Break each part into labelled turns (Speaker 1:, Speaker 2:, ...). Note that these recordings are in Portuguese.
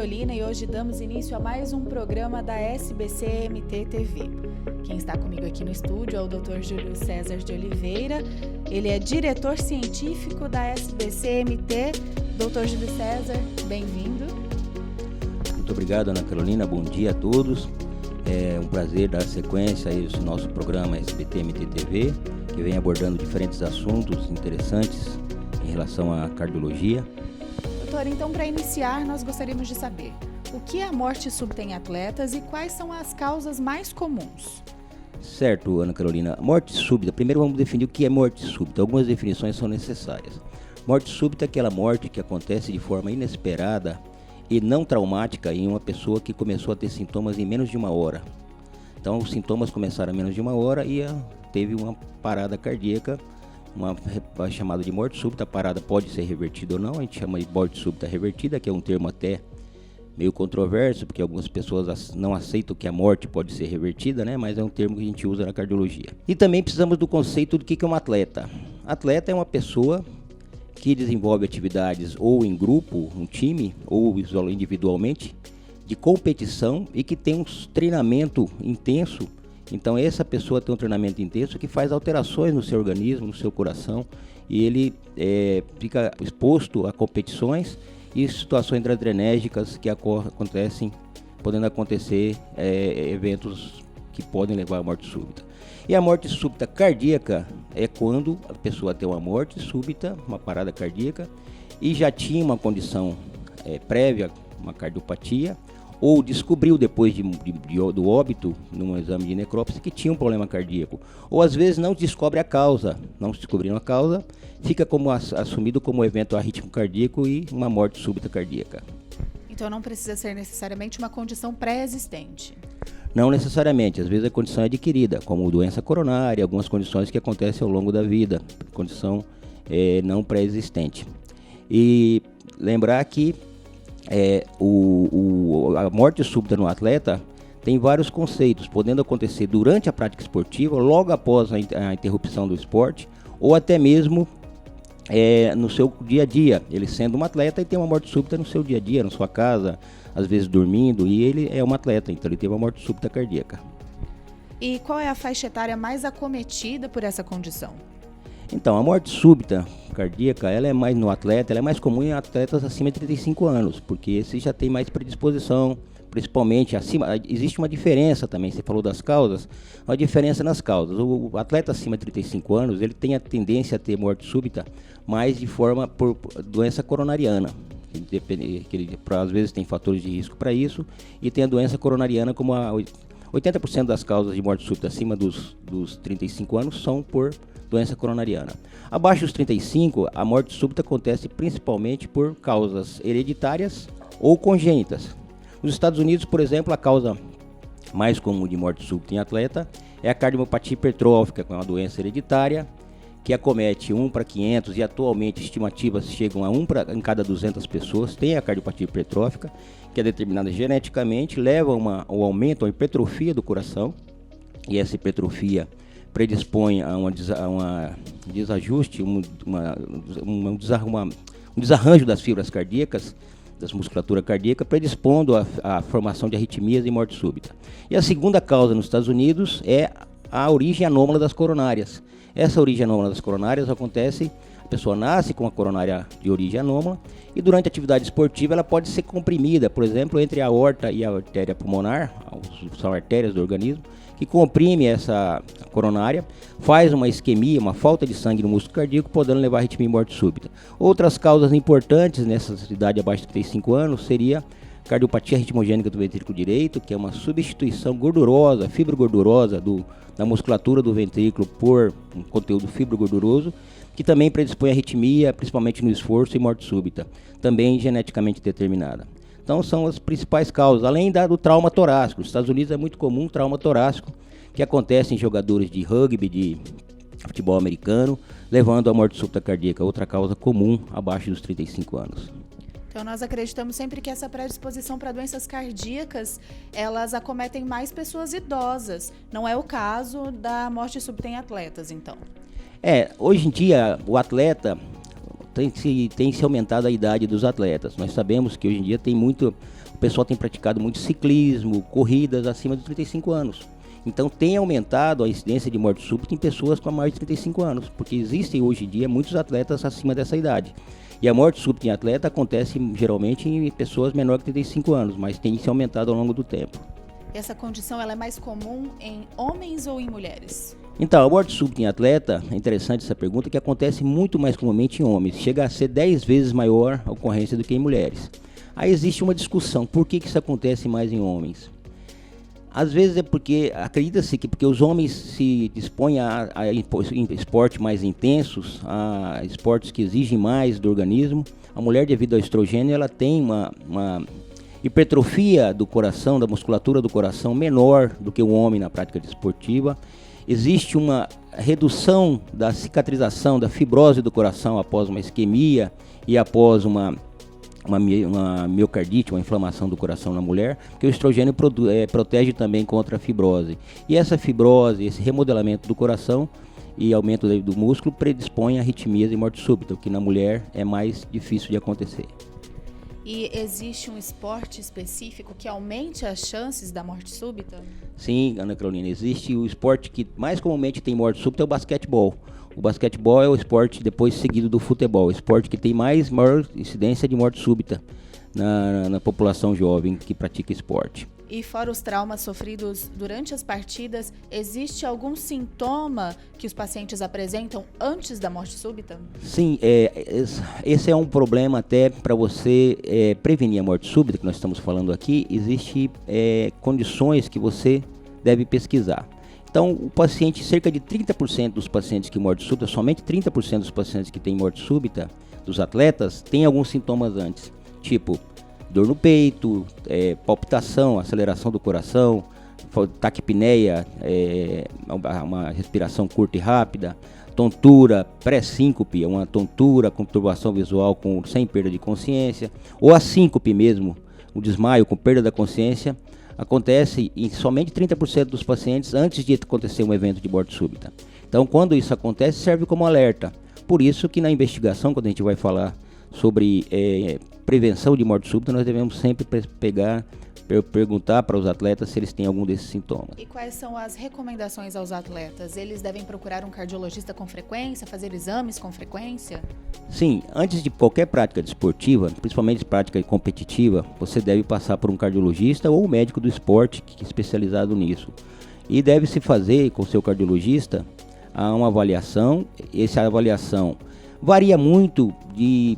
Speaker 1: Carolina e hoje damos início a mais um programa da SBC-MT TV. Quem está comigo aqui no estúdio é o Dr. Júlio César de Oliveira. Ele é diretor científico da SBC-MT. Dr. Júlio César, bem-vindo.
Speaker 2: Muito obrigado, Ana Carolina. Bom dia a todos. É um prazer dar sequência a esse nosso programa SBT-MT TV, que vem abordando diferentes assuntos interessantes em relação à cardiologia.
Speaker 1: Doutor, então, para iniciar, nós gostaríamos de saber o que é a morte súbita em atletas e quais são as causas mais comuns.
Speaker 2: Certo, Ana Carolina. Morte súbita, primeiro vamos definir o que é morte súbita. Algumas definições são necessárias. Morte súbita é aquela morte que acontece de forma inesperada e não traumática em uma pessoa que começou a ter sintomas em menos de uma hora. Então, os sintomas começaram em menos de uma hora e teve uma parada cardíaca, uma chamada de morte súbita. A parada pode ser revertida ou não, a gente chama de morte súbita revertida, que é um termo até meio controverso, porque algumas pessoas não aceitam que a morte pode ser revertida, né? Mas é um termo que a gente usa na cardiologia. E também precisamos do conceito do que é um atleta. Atleta é uma pessoa que desenvolve atividades ou em grupo, um time, ou individualmente, de competição e que tem um treinamento intenso. Então essa pessoa tem um treinamento intenso que faz alterações no seu organismo, no seu coração, e ele fica exposto a competições e situações adrenérgicas que acontecem, podendo acontecer eventos que podem levar à morte súbita. E a morte súbita cardíaca é quando a pessoa tem uma morte súbita, uma parada cardíaca, e já tinha uma condição prévia, uma cardiopatia, ou descobriu depois do óbito, num exame de necrópsia, que tinha um problema cardíaco. Ou às vezes não descobre a causa, não descobrindo a causa, fica como assumido como evento arrítmico cardíaco e uma morte súbita cardíaca.
Speaker 1: Então não precisa ser necessariamente uma condição pré-existente.
Speaker 2: Não necessariamente, às vezes a condição é adquirida, como doença coronária, algumas condições que acontecem ao longo da vida, condição não pré-existente. E lembrar que a morte súbita no atleta tem vários conceitos, podendo acontecer durante a prática esportiva, logo após a interrupção do esporte, ou até mesmo no seu dia a dia, ele sendo um atleta e tem uma morte súbita no seu dia a dia, na sua casa, às vezes dormindo, e ele é um atleta, então ele teve uma morte súbita cardíaca.
Speaker 1: E qual é a faixa etária mais acometida por essa condição?
Speaker 2: Então, a morte súbita cardíaca, ela é mais no atleta, ela é mais comum em atletas acima de 35 anos, porque esse já tem mais predisposição, principalmente acima. Existe uma diferença também, você falou das causas, uma diferença nas causas. O atleta acima de 35 anos, ele tem a tendência a ter morte súbita mais de forma por doença coronariana, que ele às vezes tem fatores de risco para isso, e tem a doença coronariana como 80% das causas de morte súbita acima dos 35 anos são por doença coronariana. Abaixo dos 35, a morte súbita acontece principalmente por causas hereditárias ou congênitas. Nos Estados Unidos, por exemplo, a causa mais comum de morte súbita em atleta é a cardiomiopatia hipertrófica, que é uma doença hereditária que acomete 1 para 500 e atualmente estimativas chegam a 1 em cada 200 pessoas tem a cardiopatia hipertrófica, que é determinada geneticamente, leva ao aumento, a hipertrofia do coração, e essa hipertrofia predispõe a um desajuste, um desarranjo das fibras cardíacas, da musculatura cardíaca, predispondo à formação de arritmias e morte súbita. E a segunda causa nos Estados Unidos é a origem anômala das coronárias. Essa origem anômala das coronárias acontece, a pessoa nasce com a coronária de origem anômala e durante a atividade esportiva ela pode ser comprimida, por exemplo, entre a aorta e a artéria pulmonar, são artérias do organismo, que comprime essa coronária, faz uma isquemia, uma falta de sangue no músculo cardíaco, podendo levar a arritmia e morte súbita. Outras causas importantes nessa idade abaixo de 35 anos seria cardiopatia ritmogênica do ventrículo direito, que é uma substituição gordurosa, fibrogordurosa da musculatura do ventrículo por um conteúdo fibrogorduroso, que também predispõe a arritmia, principalmente no esforço e morte súbita, também geneticamente determinada. Então são as principais causas, além do trauma torácico. Nos Estados Unidos é muito comum o trauma torácico, que acontece em jogadores de rugby, de futebol americano, levando à morte súbita cardíaca, outra causa comum abaixo dos 35 anos.
Speaker 1: Então nós acreditamos sempre que essa predisposição para doenças cardíacas, elas acometem mais pessoas idosas. Não é o caso da morte súbita em atletas, então.
Speaker 2: Hoje em dia o atleta tem se aumentado a idade dos atletas. Nós sabemos que hoje em dia o pessoal tem praticado muito ciclismo, corridas acima de 35 anos. Então tem aumentado a incidência de morte súbita em pessoas com mais de 35 anos, porque existem hoje em dia muitos atletas acima dessa idade. E a morte súbita em atleta acontece geralmente em pessoas menores que 35 anos, mas tem se aumentado ao longo do tempo.
Speaker 1: Essa condição ela é mais comum em homens ou em mulheres?
Speaker 2: Então, a morte súbita em atleta, é interessante essa pergunta, que acontece muito mais comumente em homens. Chega a ser 10 vezes maior a ocorrência do que em mulheres. Aí existe uma discussão, por que isso acontece mais em homens? Às vezes é porque, acredita-se que porque os homens se dispõem a esportes mais intensos, a esportes que exigem mais do organismo. A mulher, devido ao estrogênio, ela tem uma hipertrofia do coração, da musculatura do coração menor do que o homem na prática desportiva. Existe uma redução da cicatrização, da fibrose do coração após uma isquemia e após uma miocardite, uma inflamação do coração na mulher, porque o estrogênio protege também contra a fibrose. E essa fibrose, esse remodelamento do coração e aumento do músculo predispõe a arritmias e morte súbita, o que na mulher é mais difícil de acontecer.
Speaker 1: E existe um esporte específico que aumente as chances da morte súbita?
Speaker 2: Sim, Ana Carolina, existe o esporte que mais comumente tem morte súbita é o basquetebol. O basquetebol é o esporte depois seguido do futebol, o esporte que tem maior incidência de morte súbita na população jovem que pratica esporte.
Speaker 1: E fora os traumas sofridos durante as partidas, existe algum sintoma que os pacientes apresentam antes da morte súbita?
Speaker 2: Sim, esse é um problema até para você prevenir a morte súbita, que nós estamos falando aqui. Existem condições que você deve pesquisar. Então, o paciente, cerca de 30% dos pacientes que morte súbita, somente 30% dos pacientes que têm morte súbita, dos atletas, têm alguns sintomas antes, tipo dor no peito, palpitação, aceleração do coração, taquipneia, uma respiração curta e rápida, tontura, pré-síncope, uma tontura com turbação visual sem perda de consciência, ou a síncope mesmo, o desmaio com perda da consciência, acontece em somente 30% dos pacientes antes de acontecer um evento de morte súbita. Então, quando isso acontece, serve como alerta. Por isso que na investigação, quando a gente vai falar sobre prevenção de morte súbita, nós devemos sempre perguntar para os atletas se eles têm algum desses sintomas.
Speaker 1: E quais são as recomendações aos atletas? Eles devem procurar um cardiologista com frequência, fazer exames com frequência?
Speaker 2: Sim, antes de qualquer prática desportiva, principalmente prática competitiva, você deve passar por um cardiologista ou um médico do esporte que é especializado nisso. E deve-se fazer com o seu cardiologista uma avaliação. Essa avaliação varia muito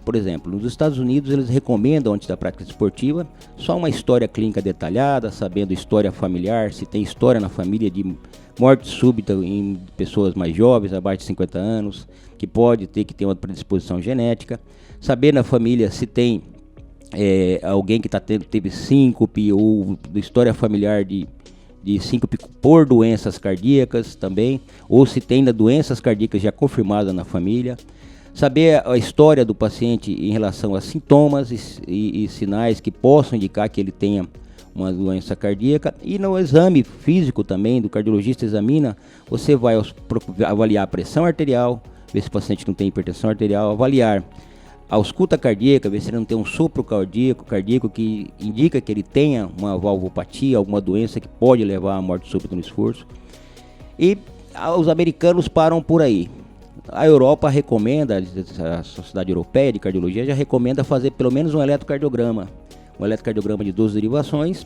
Speaker 2: por exemplo, nos Estados Unidos eles recomendam antes da prática esportiva só uma história clínica detalhada, sabendo história familiar, se tem história na família de morte súbita em pessoas mais jovens, abaixo de 50 anos, que pode ter que ter uma predisposição genética, saber na família se tem alguém que teve síncope ou história familiar de síncope por doenças cardíacas também, ou se tem doenças cardíacas já confirmadas na família. Saber a história do paciente em relação a sintomas e sinais que possam indicar que ele tenha uma doença cardíaca. E no exame físico também, do cardiologista examina, você vai avaliar a pressão arterial, ver se o paciente não tem hipertensão arterial, avaliar a ausculta cardíaca, ver se ele não tem um sopro cardíaco que indica que ele tenha uma valvopatia, alguma doença que pode levar à morte súbita no esforço. E os americanos param por aí. A Europa recomenda, a Sociedade Europeia de Cardiologia já recomenda fazer pelo menos um eletrocardiograma de 12 derivações.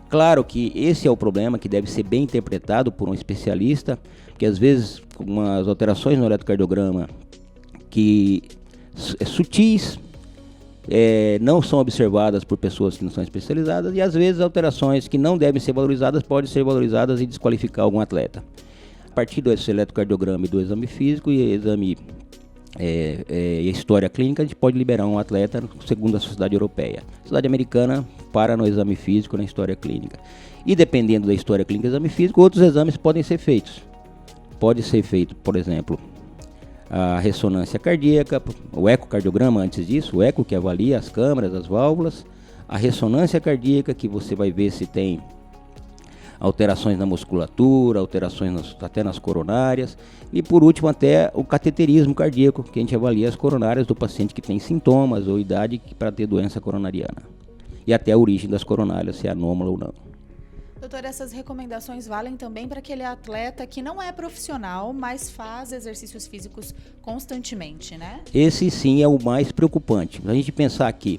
Speaker 2: Claro que esse é o problema que deve ser bem interpretado por um especialista, porque às vezes umas alterações no eletrocardiograma que sutis não são observadas por pessoas que não são especializadas, e às vezes alterações que não devem ser valorizadas podem ser valorizadas e desqualificar algum atleta. A partir desse eletrocardiograma e do exame físico e exame e história clínica, a gente pode liberar um atleta segundo a Sociedade Europeia. A Sociedade Americana para no exame físico e na história clínica. E dependendo da história clínica e exame físico, outros exames podem ser feitos. Pode ser feito, por exemplo, a ressonância cardíaca, o ecocardiograma antes disso, o eco que avalia as câmaras, as válvulas, a ressonância cardíaca, que você vai ver se tem alterações na musculatura, alterações até nas coronárias e por último até o cateterismo cardíaco, que a gente avalia as coronárias do paciente que tem sintomas ou idade para ter doença coronariana e até a origem das coronárias, se é anômala ou não.
Speaker 1: Doutor, essas recomendações valem também para aquele atleta que não é profissional, mas faz exercícios físicos constantemente, né?
Speaker 2: Esse sim é o mais preocupante. A gente pensar aqui,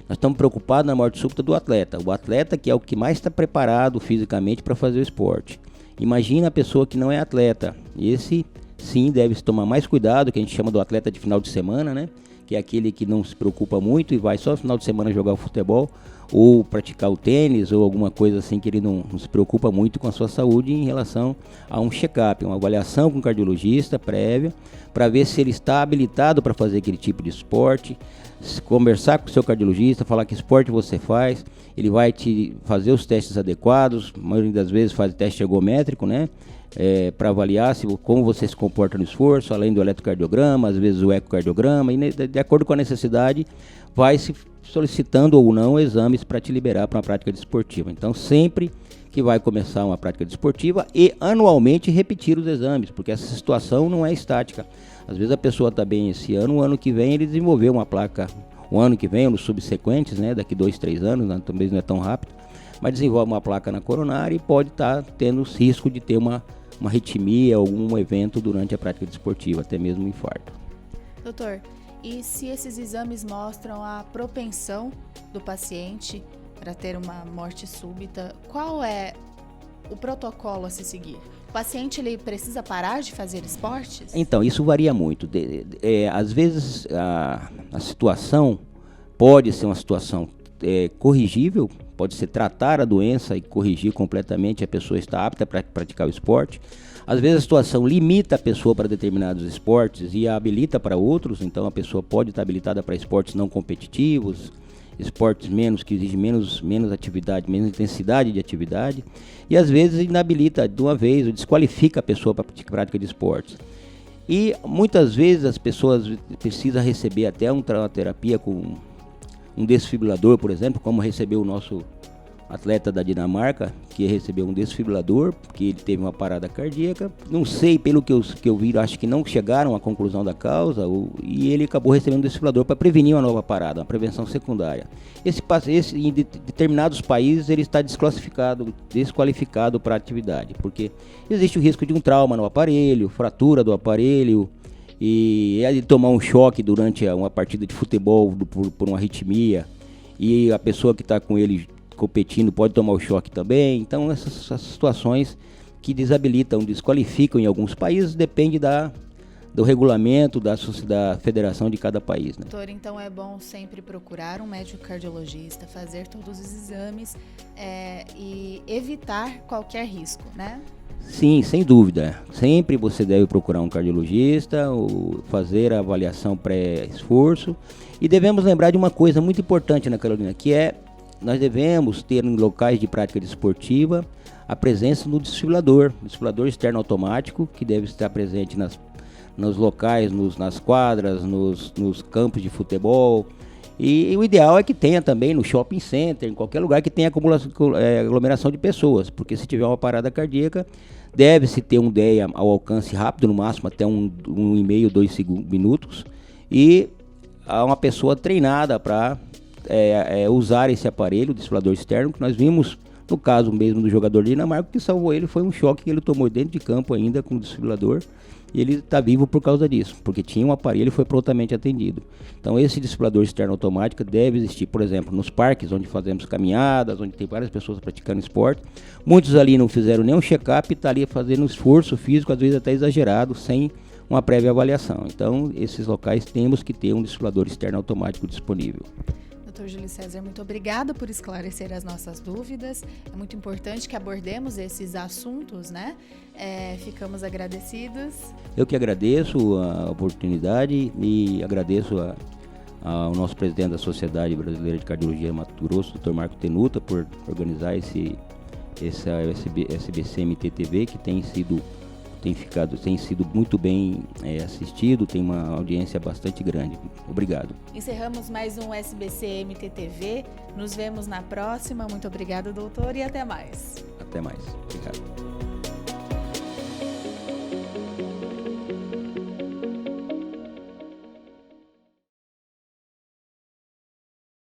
Speaker 2: nós estamos preocupados na morte súbita do atleta. O atleta que é o que mais está preparado fisicamente para fazer o esporte. Imagina a pessoa que não é atleta. Esse sim deve se tomar mais cuidado, que a gente chama do atleta de final de semana, né? Que é aquele que não se preocupa muito e vai só no final de semana jogar o futebol ou praticar o tênis ou alguma coisa assim que ele não se preocupa muito com a sua saúde em relação a um check-up, uma avaliação com o cardiologista prévia para ver se ele está habilitado para fazer aquele tipo de esporte, conversar com o seu cardiologista, falar que esporte você faz, ele vai te fazer os testes adequados, a maioria das vezes faz teste ergométrico, né? Para avaliar como você se comporta no esforço, além do eletrocardiograma, às vezes o ecocardiograma, e de acordo com a necessidade vai se solicitando ou não exames para te liberar para uma prática desportiva. Então sempre que vai começar uma prática desportiva e anualmente repetir os exames, porque essa situação não é estática. Às vezes a pessoa está bem esse ano, o ano que vem ele desenvolveu uma placa, o ano que vem ou nos subsequentes, né, daqui 2-3 anos, né, também não é tão rápido, mas desenvolve uma placa na coronária e pode estar tendo risco de ter uma arritmia, algum evento durante a prática desportiva, até mesmo um infarto.
Speaker 1: Doutor, e se esses exames mostram a propensão do paciente para ter uma morte súbita, qual é o protocolo a se seguir? O paciente ele precisa parar de fazer esportes?
Speaker 2: Então, isso varia muito. Às vezes a situação pode ser uma situação corrigível, pode ser tratar a doença e corrigir completamente, a pessoa está apta para praticar o esporte. Às vezes a situação limita a pessoa para determinados esportes e a habilita para outros, então a pessoa pode estar habilitada para esportes não competitivos, esportes que exigem menos atividade, menos intensidade de atividade, e às vezes inabilita de uma vez ou desqualifica a pessoa para a prática de esportes. E muitas vezes as pessoas precisam receber até uma terapia com um desfibrilador, por exemplo, como recebeu o nosso atleta da Dinamarca, que recebeu um desfibrilador, porque ele teve uma parada cardíaca. Não sei, pelo que eu vi, acho que não chegaram à conclusão da causa, e ele acabou recebendo um desfibrilador para prevenir uma nova parada, uma prevenção secundária. Esse em determinados países ele está desqualificado para a atividade, porque existe o risco de um trauma no aparelho, fratura do aparelho, e ele tomar um choque durante uma partida de futebol por uma arritmia, e a pessoa que está com ele competindo pode tomar o choque também. Então essas situações que desabilitam, desqualificam em alguns países, depende do regulamento da federação de cada país, né?
Speaker 1: Doutor, então é bom sempre procurar um médico cardiologista, fazer todos os exames e evitar qualquer risco, né?
Speaker 2: Sim, sem dúvida. Sempre você deve procurar um cardiologista, ou fazer a avaliação pré-esforço. E devemos lembrar de uma coisa muito importante, né, Carolina, que nós devemos ter em locais de prática desportiva a presença do desfibrilador externo automático, que deve estar presente nos locais, nas quadras, nos campos de futebol. E o ideal é que tenha também no shopping center, em qualquer lugar que tenha aglomeração de pessoas, porque se tiver uma parada cardíaca, deve-se ter um DEA ao alcance rápido, no máximo até 1,5, 2 minutos, e uma pessoa treinada para usar esse aparelho, o desfibrilador externo, que nós vimos no caso mesmo do jogador de Dinamarca, que salvou ele foi um choque que ele tomou dentro de campo ainda com o desfibrilador, e ele está vivo por causa disso, porque tinha um aparelho e foi prontamente atendido. Então esse desfibrilador externo automático deve existir, por exemplo, nos parques onde fazemos caminhadas, onde tem várias pessoas praticando esporte. Muitos ali não fizeram nenhum check-up e estão ali fazendo um esforço físico, às vezes até exagerado, sem uma prévia avaliação. Então esses locais temos que ter um desfibrilador externo automático disponível.
Speaker 1: Dr. Júlio César, muito obrigada por esclarecer as nossas dúvidas. É muito importante que abordemos esses assuntos, né? Ficamos agradecidos.
Speaker 2: Eu que agradeço a oportunidade e agradeço ao nosso presidente da Sociedade Brasileira de Cardiologia Mato Grosso, Dr. Marco Tenuta, por organizar essa SBC-MT-TV, que tem sido tem sido muito bem assistido, tem uma audiência bastante grande. Obrigado.
Speaker 1: Encerramos mais um SBC MTTV. Nos vemos na próxima. Muito obrigado, doutor, e até mais.
Speaker 2: Até mais. Obrigado.